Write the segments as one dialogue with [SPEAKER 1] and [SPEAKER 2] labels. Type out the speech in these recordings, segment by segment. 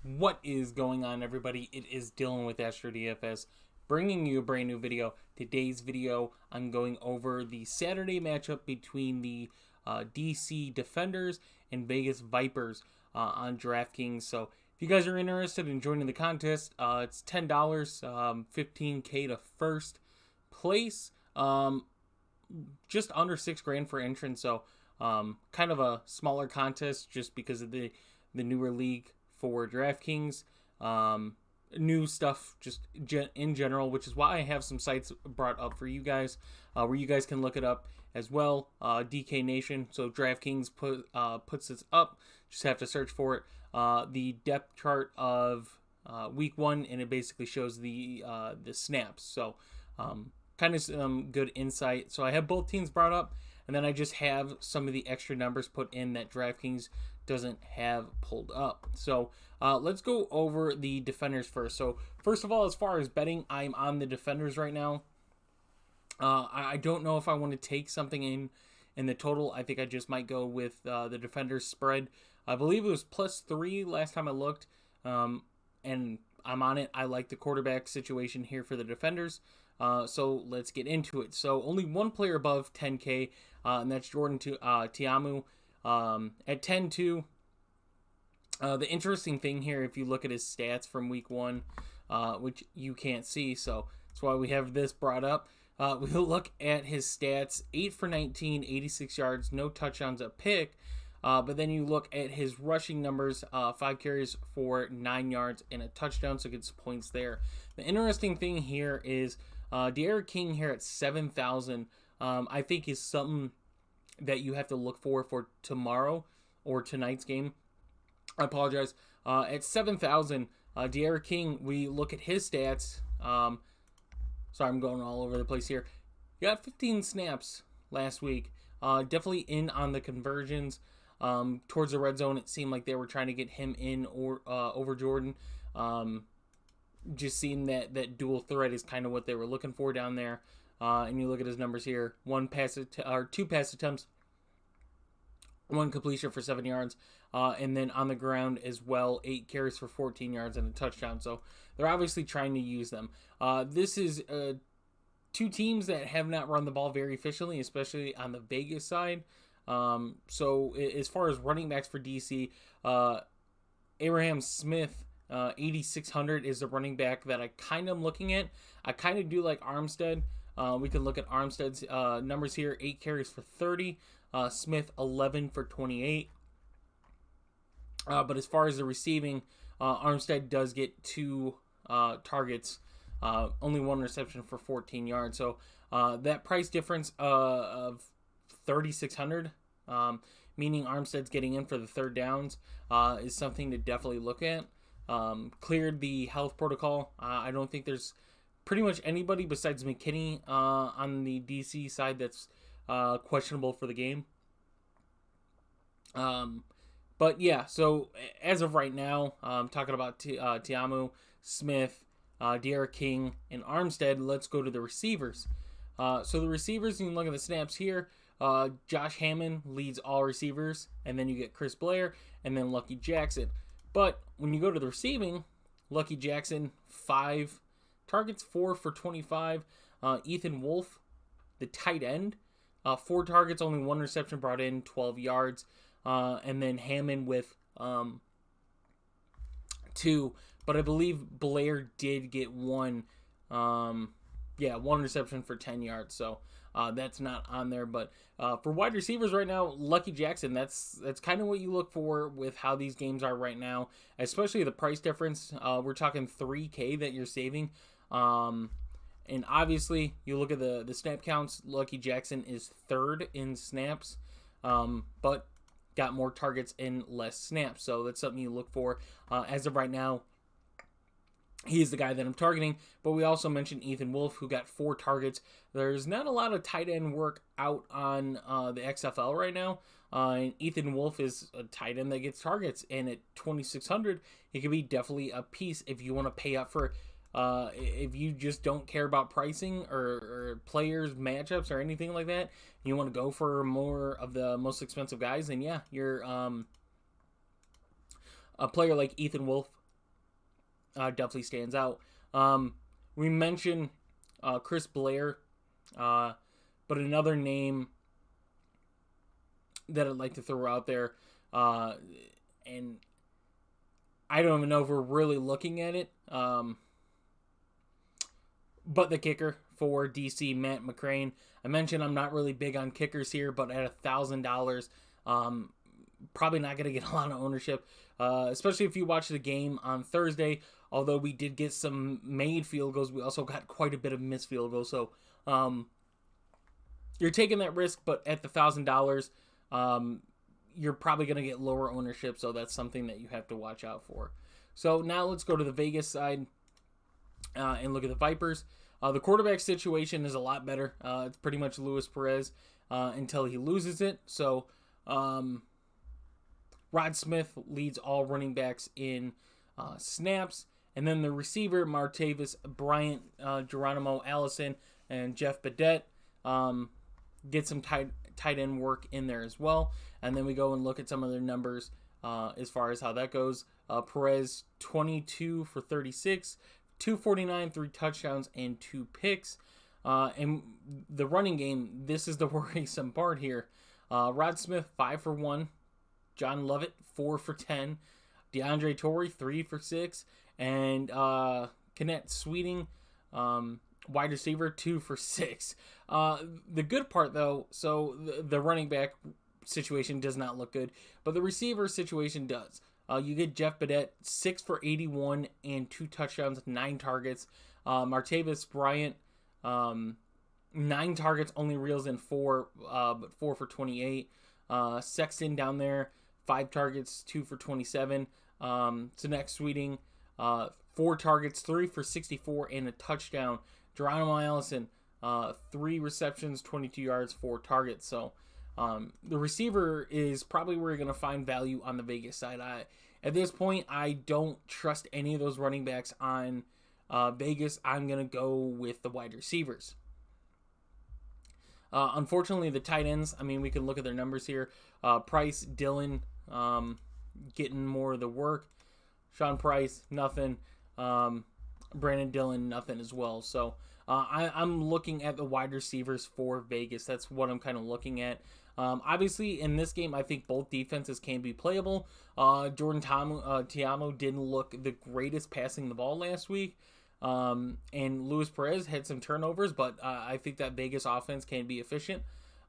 [SPEAKER 1] What is going on, everybody? It is Dylan with Astrodfs, bringing you a brand new video. Today's video, I'm going over the Saturday matchup between the DC Defenders and Vegas Vipers on DraftKings. So if you guys are interested in joining the contest, it's $10, $15K to first place, just under $6,000 for entrance. So kind of a smaller contest just because of the newer league for DraftKings, new stuff just in general, which is why I have some sites brought up for you guys, where you guys can look it up as well. DK Nation, so DraftKings puts this up. Just have to search for it. The depth chart of week 1, and it basically shows the snaps. So kind of some good insight. So I have both teams brought up, and then I just have some of the extra numbers put in that DraftKings doesn't have pulled up. So let's go over the Defenders first. So first of all, as far as betting, I'm on the Defenders right now. I don't know if I want to take something in the total. I think I just might go with the Defenders spread. I believe it was +3 last time I looked, and I'm on it. I like the quarterback situation here for the Defenders. So let's get into it. So only one player above 10K, and that's Jordan Tiamu. At 10-2, the interesting thing here, if you look at his stats from week 1, which you can't see, so that's why we have this brought up. We'll look at his stats: 8 for 19, 86 yards, no touchdowns, a pick. But then you look at his rushing numbers: 5 carries for 9 yards and a touchdown, so gets points there. The interesting thing here is D'Eriq King here at 7,000. I think is something that you have to look for tomorrow or tonight's game. I apologize. At 7,000, D'Eriq King, we look at his stats. Sorry, I'm going all over the place here. He got 15 snaps last week. Definitely in on the conversions. Towards the red zone, it seemed like they were trying to get him in or over Jordan. Just seeing that dual threat is kind of what they were looking for down there. And you look at his numbers here: 2 pass attempts, 1 completion for 7 yards, and then on the ground as well, 8 carries for 14 yards and a touchdown. So they're obviously trying to use them. This is 2 teams that have not run the ball very efficiently, especially on the Vegas side. So as far as running backs for DC, Abraham Smith, 8,600 is the running back that I kind of am looking at. I kind of do like Armstead. We can look at Armstead's numbers here: 8 carries for 30, Smith 11 for 28. But as far as the receiving, Armstead does get 2 targets, only 1 reception for 14 yards. So that price difference of 3,600, meaning Armstead's getting in for the third downs, is something to definitely look at. Cleared the health protocol. I don't think there's pretty much anybody besides McKinney on the DC side that's questionable for the game. But yeah, so as of right now, talking about Tiamu, Smith, D'Eriq King, and Armstead, let's go to the receivers. So the receivers, you can look at the snaps here. Josh Hammond leads all receivers, and then you get Chris Blair, and then Lucky Jackson. But when you go to the receiving, Lucky Jackson, 5 targets, 4 for 25. Ethan Wolf, the tight end, 4 targets, only 1 reception, brought in 12 yards. And then Hammond with 2. But I believe Blair did get 1. 1 reception for 10 yards. So that's not on there. But for wide receivers right now, Lucky Jackson, that's kind of what you look for with how these games are right now, especially the price difference. We're talking $3K that you're saving. And obviously, you look at the snap counts, Lucky Jackson is 3rd in snaps, but got more targets and less snaps. So that's something you look for. As of right now, he's the guy that I'm targeting. But we also mentioned Ethan Wolf, who got 4 targets. There's not a lot of tight end work out on the XFL right now. And Ethan Wolf is a tight end that gets targets. And at 2,600, he could be definitely a piece if you want to pay up for if you just don't care about pricing or players, matchups, or anything like that. You want to go for more of the most expensive guys, then yeah, you're a player like Ethan Wolf definitely stands out. We mentioned Chris Blair, but another name that I'd like to throw out there, and I don't even know if we're really looking at it, but the kicker for DC, Matt McCrane. I mentioned I'm not really big on kickers here, but at $1,000, probably not going to get a lot of ownership, especially if you watch the game on Thursday. Although we did get some made field goals, we also got quite a bit of missed field goals. So you're taking that risk, but at the $1,000, you're probably going to get lower ownership. So that's something that you have to watch out for. So now let's go to the Vegas side and look at the Vipers. The quarterback situation is a lot better. It's pretty much Luis Perez until he loses it. So Rod Smith leads all running backs in snaps. And then the receiver, Martavis Bryant, Geronimo Allison, and Jeff Badette get some tight end work in there as well. And then we go and look at some of their numbers as far as how that goes. Perez, 22 for 36, 249, 3 touchdowns, and 2 picks. And the running game, this is the worrisome part here. Rod Smith, 5 for 1. John Lovett, 4 for 10. DeAndre Torrey, 3 for 6. And Kenneth Sweeting, wide receiver, 2 for 6. The good part, though, so the running back situation does not look good, but the receiver situation does. You get Jeff Badette, 6 for 81 and 2 touchdowns, 9 targets. Martavis Bryant, 9 targets, only reels in 4, but 4 for 28. Sexton down there, 5 targets, 2 for 27. Kenneth Sweeting, 4 targets, 3 for 64 and a touchdown. Geronimo Allison, 3 receptions, 22 yards, 4 targets. So the receiver is probably where you're going to find value on the Vegas side. At this point, I don't trust any of those running backs on Vegas. I'm going to go with the wide receivers. Unfortunately, the tight ends, I mean, we can look at their numbers here. Price, Dillon, getting more of the work. Sean Price, nothing. Brandon Dillon, nothing as well. So I'm looking at the wide receivers for Vegas. That's what I'm kind of looking at. Obviously, in this game, I think both defenses can be playable. Jordan Tiamo didn't look the greatest passing the ball last week. And Luis Perez had some turnovers, but I think that Vegas offense can be efficient.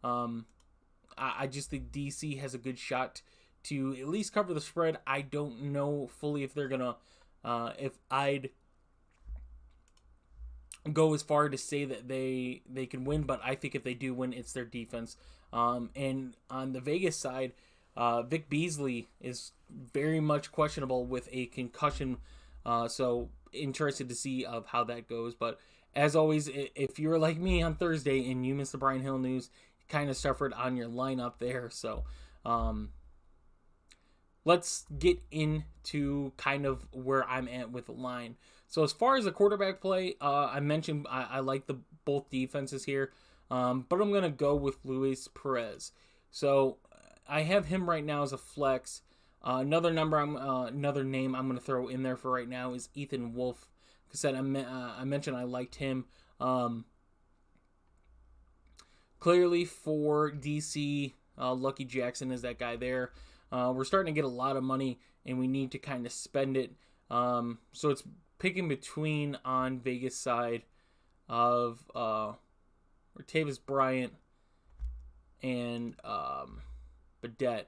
[SPEAKER 1] I just think DC has a good shot to at least cover the spread. I don't know fully if they're going to, if I'd go as far to say that they can win, but I think if they do win, it's their defense. And on the Vegas side, Vic Beasley is very much questionable with a concussion, so interested to see of how that goes. But as always, if you're like me on Thursday and you missed the Brian Hill news, you kind of suffered on your lineup there. So let's get into kind of where I'm at with the line. So as far as the quarterback play, I mentioned I like the both defenses here, but I'm going to go with Luis Perez. So I have him right now as a flex. Another name I'm going to throw in there for right now is Ethan Wolf. Like I mentioned I liked him. Clearly for DC, Lucky Jackson is that guy there. We're starting to get a lot of money, and we need to kind of spend it. So it's picking between on Vegas side of Martavis Bryant and Badette.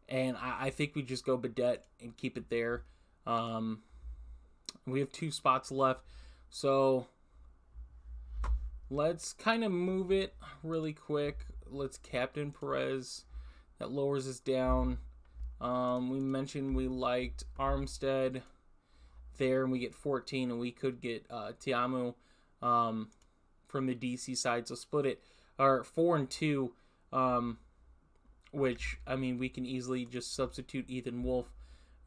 [SPEAKER 1] And I think we just go Badette and keep it there. We have 2 spots left. So let's kind of move it really quick. Let's captain Perez. That lowers us down. We mentioned we liked Armstead there, and we get 14, and we could get Tiamu from the DC side. So split it, or 4 and 2, which, I mean, we can easily just substitute Ethan Wolf.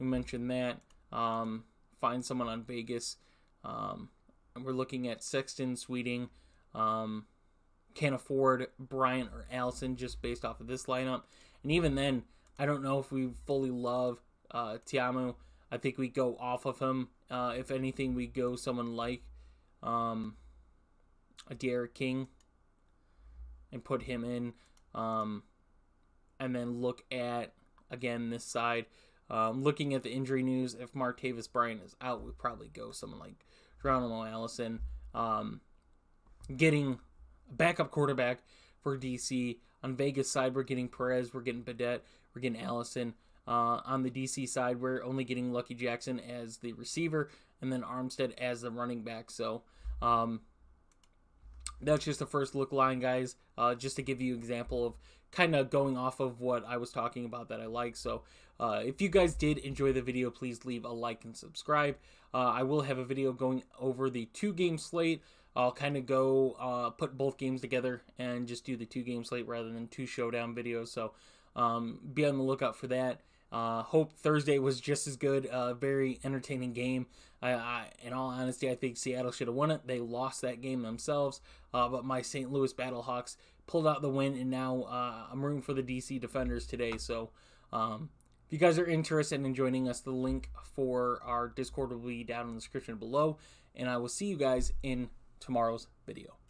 [SPEAKER 1] We mentioned that. Find someone on Vegas. And we're looking at Sexton, Sweeting. Can't afford Bryant or Allison just based off of this lineup. And even then, I don't know if we fully love Tiamu. I think we go off of him. If anything, we go someone like a Derek King and put him in. And then look at, again, this side. Looking at the injury news, if Martavis Bryant is out, we'd probably go someone like Geronimo Allison. Getting a backup quarterback for DC. On Vegas side, we're getting Perez, we're getting Badette, we're getting Allison. On the DC side, we're only getting Lucky Jackson as the receiver, and then Armstead as the running back. So that's just the first look line, guys, just to give you an example of kind of going off of what I was talking about that I like. So if you guys did enjoy the video, please leave a like and subscribe. I will have a video going over the 2-game slate. I'll kind of go put both games together and just do the 2-game slate rather than 2 showdown videos. So be on the lookout for that. Hope Thursday was just as good. Very entertaining game. In all honesty, I think Seattle should have won it. They lost that game themselves. But my St. Louis Battlehawks pulled out the win, and now I'm rooting for the DC Defenders today. So if you guys are interested in joining us, the link for our Discord will be down in the description below. And I will see you guys in tomorrow's video.